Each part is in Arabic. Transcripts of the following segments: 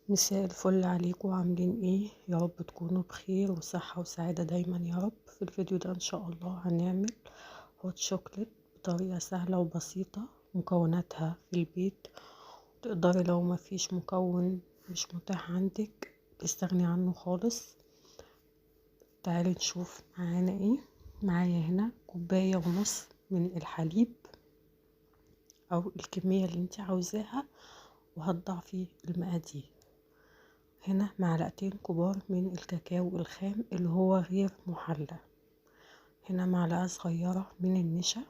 مساء الفل عليكم، عاملين ايه؟ يا رب تكونوا بخير وصحة وسعادة دايما يا رب. في الفيديو ده ان شاء الله هنعمل هوت شوكليت بطريقة سهلة وبسيطة، مكوناتها في البيت. تقدري لو ما فيش مكون مش متاح عندك تستغني عنه خالص. تعالي نشوف معانا ايه. معايا هنا 1.5 كوباية من الحليب او الكمية اللي انت عاوزاها، وهتضعفي المقادير. هنا 2 معلقة كبار من الكاكاو الخام اللي هو غير محلى. هنا 1 معلقة صغيرة من النشا.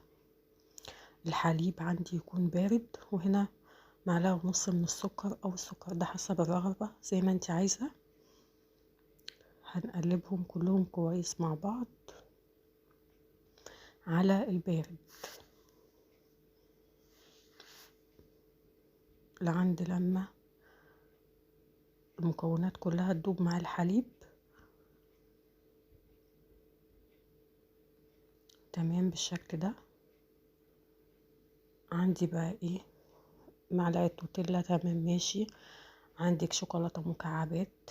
الحليب عندي يكون بارد. وهنا 1.5 معلقة من السكر او السكر ده حسب الرغبة زي ما انت عايزة. هنقلبهم كلهم كويس مع بعض على البارد لعند لما المكونات كلها تدوب مع الحليب. تمام بالشكل ده. عندي بقى ايه؟ معلقة نوتيلا، تمام ماشي. عندك شوكولاتة مكعبات،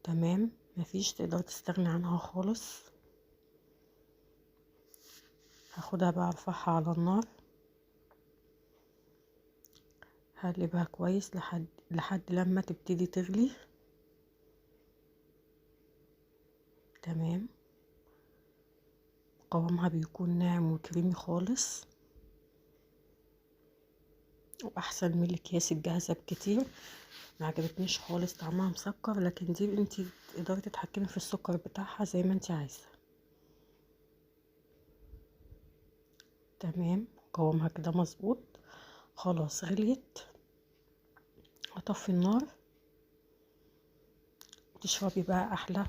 تمام مفيش، تقدر تستغني عنها خالص. هاخدها بقى ارفعها على النار، هقلبها كويس لحد لما تبتدي تغلي. تمام، قوامها بيكون ناعم وكريمي خالص، واحسن من الاكياس الجاهزه بكتير. ما عجبتنيش خالص، طعمها مسكر، لكن دي انتي تقدري تتحكمي في السكر بتاعها زي ما انتي عايزه. تمام، قوامها كده مظبوط، خلاص غليت. هطفي النار، تشربي بقى احلى